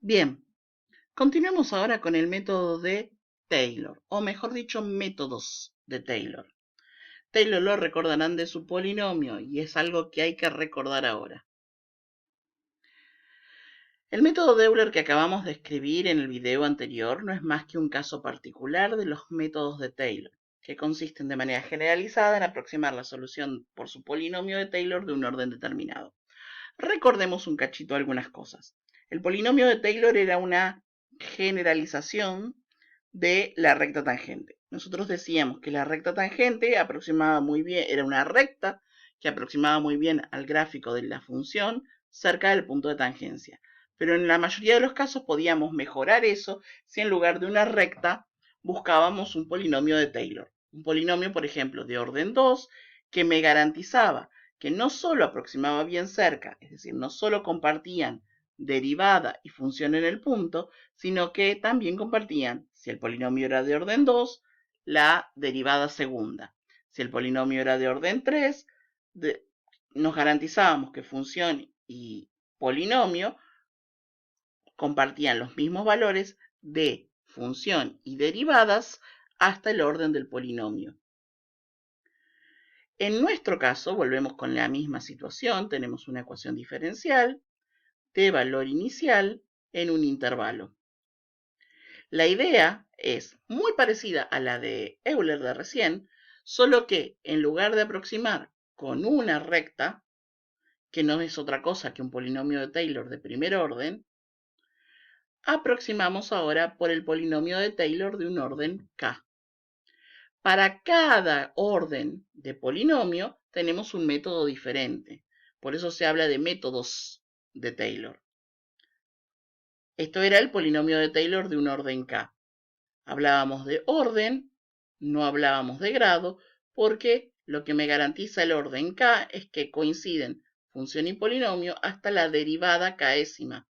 Bien, continuemos ahora con el método de Taylor, o mejor dicho, métodos de Taylor. Taylor lo recordarán de su polinomio y es algo que hay que recordar ahora. El método de Euler que acabamos de escribir en el video anterior no es más que un caso particular de los métodos de Taylor, que consisten de manera generalizada en aproximar la solución por su polinomio de Taylor de un orden determinado. Recordemos un cachito algunas cosas. El polinomio de Taylor era una generalización de la recta tangente. Nosotros decíamos que la recta tangente aproximaba muy bien, era una recta que aproximaba muy bien al gráfico de la función cerca del punto de tangencia. Pero en la mayoría de los casos podíamos mejorar eso si en lugar de una recta buscábamos un polinomio de Taylor. Un polinomio, por ejemplo, de orden 2 que me garantizaba que no solo aproximaba bien cerca, es decir, no solo compartían derivada y función en el punto, sino que también compartían, si el polinomio era de orden 2, la derivada segunda. Si el polinomio era de orden 3, nos garantizábamos que función y polinomio compartían los mismos valores de función y derivadas hasta el orden del polinomio. En nuestro caso, volvemos con la misma situación, tenemos una ecuación diferencial de valor inicial en un intervalo. La idea es muy parecida a la de Euler de recién, solo que en lugar de aproximar con una recta, que no es otra cosa que un polinomio de Taylor de primer orden, aproximamos ahora por el polinomio de Taylor de un orden k. Para cada orden de polinomio tenemos un método diferente. Por eso se habla de métodos de Taylor. Esto era el polinomio de Taylor de un orden k. Hablábamos de orden, no hablábamos de grado, porque lo que me garantiza el orden k es que coinciden función y polinomio hasta la derivada késima.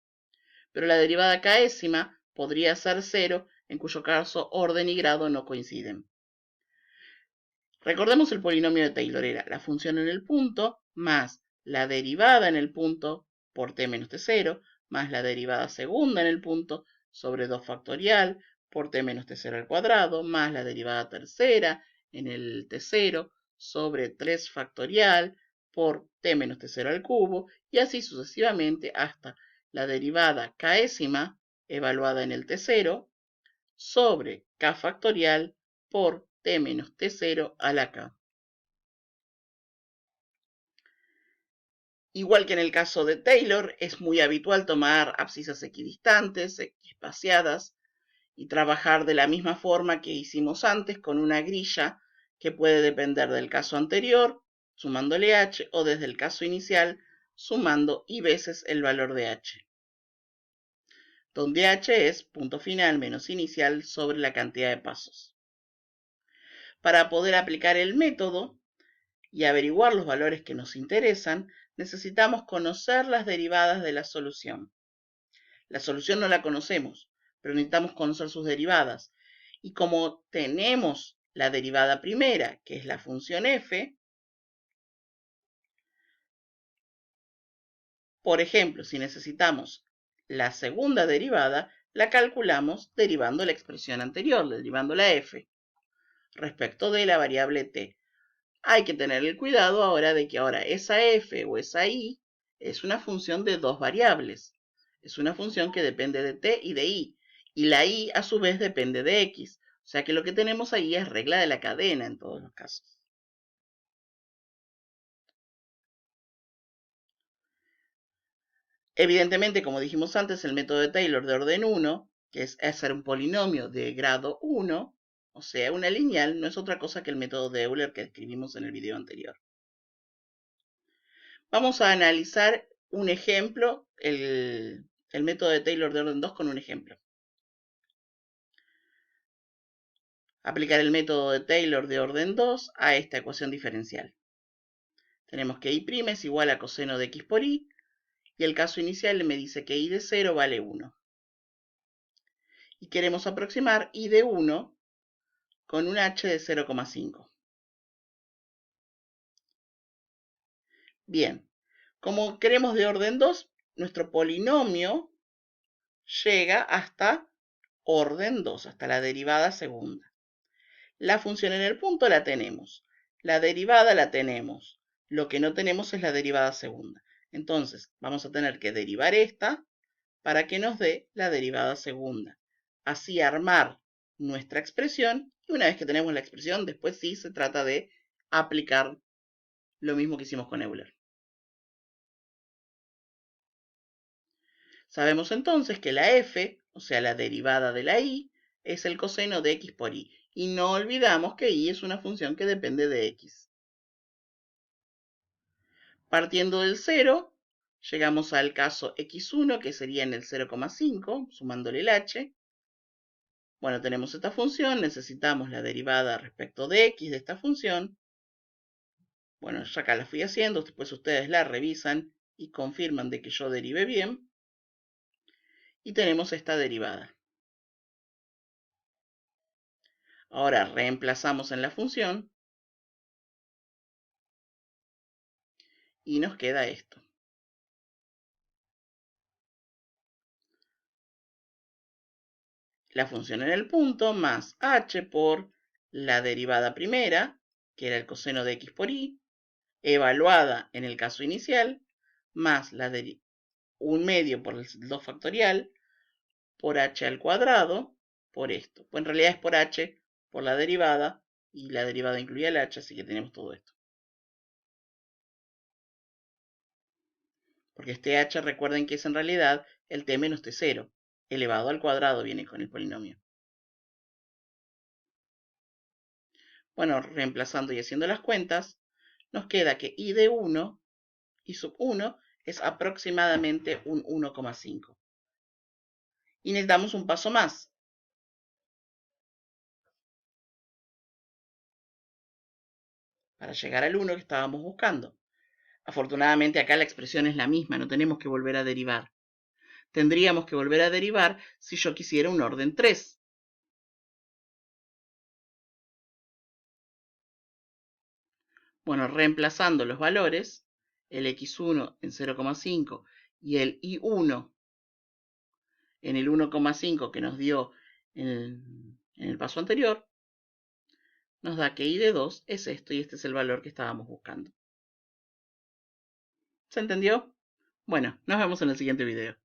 Pero la derivada késima podría ser 0, en cuyo caso orden y grado no coinciden. Recordemos el polinomio de Taylor era la función en el punto más la derivada en el punto por t menos t0 más la derivada segunda en el punto sobre 2 factorial por t menos t0 al cuadrado más la derivada tercera en el t0 sobre 3 factorial por t menos t0 al cubo y así sucesivamente hasta la derivada késima evaluada en el t0 sobre k factorial por t menos t0 a la k. Igual que en el caso de Taylor, es muy habitual tomar abscisas equidistantes, equiespaciadas, y trabajar de la misma forma que hicimos antes con una grilla que puede depender del caso anterior, sumándole h, o desde el caso inicial, sumando i veces el valor de h, donde h es punto final menos inicial sobre la cantidad de pasos. Para poder aplicar el método y averiguar los valores que nos interesan, necesitamos conocer las derivadas de la solución. La solución no la conocemos, pero necesitamos conocer sus derivadas. Y como tenemos la derivada primera, que es la función f, por ejemplo, si necesitamos la segunda derivada, la calculamos derivando la expresión anterior, derivando la f, respecto de la variable t. Hay que tener el cuidado ahora de que ahora esa f o esa i es una función de dos variables. Es una función que depende de t y de i. Y la i a su vez depende de x. O sea que lo que tenemos ahí es regla de la cadena en todos los casos. Evidentemente, como dijimos antes, el método de Taylor de orden 1, que es hacer un polinomio de grado 1, o sea, una lineal, no es otra cosa que el método de Euler que describimos en el video anterior. Vamos a analizar un ejemplo, el método de Taylor de orden 2 con un ejemplo. Aplicar el método de Taylor de orden 2 a esta ecuación diferencial. Tenemos que y' es igual a coseno de x por y, y el caso inicial me dice que y de 0 vale 1. Y queremos aproximar y de 1 con un h de 0,5. Bien, como queremos de orden 2, nuestro polinomio llega hasta orden 2, hasta la derivada segunda. La función en el punto la tenemos. La derivada la tenemos. Lo que no tenemos es la derivada segunda. Entonces, vamos a tener que derivar esta para que nos dé la derivada segunda. Así armar nuestra expresión. Y una vez que tenemos la expresión, después sí se trata de aplicar lo mismo que hicimos con Euler. Sabemos entonces que la f, o sea, la derivada de la y, es el coseno de x por y. Y no olvidamos que y es una función que depende de x. Partiendo del 0, llegamos al caso x1, que sería en el 0,5, sumándole el h. Bueno, tenemos esta función, necesitamos la derivada respecto de x de esta función. Bueno, ya acá la fui haciendo, después ustedes la revisan y confirman de que yo derivé bien. Y tenemos esta derivada. Ahora reemplazamos en la función y nos queda esto. La función en el punto más h por la derivada primera, que era el coseno de x por y, evaluada en el caso inicial, más un medio por el 2 factorial, por h al cuadrado, por esto. Pues en realidad es por h, por la derivada, y la derivada incluye el h, así que tenemos todo esto. Porque este h, recuerden que es en realidad el t menos t0, elevado al cuadrado viene con el polinomio. Bueno, reemplazando y haciendo las cuentas, nos queda que y de 1 y sub 1 es aproximadamente un 1,5. Y necesitamos un paso más. Para llegar al 1 que estábamos buscando. Afortunadamente acá la expresión es la misma, no tenemos que volver a derivar. Tendríamos que volver a derivar si yo quisiera un orden 3. Bueno, reemplazando los valores, el x1 en 0,5 y el y1 en el 1,5 que nos dio en el paso anterior, nos da que y de 2 es esto y este es el valor que estábamos buscando. ¿Se entendió? Bueno, nos vemos en el siguiente video.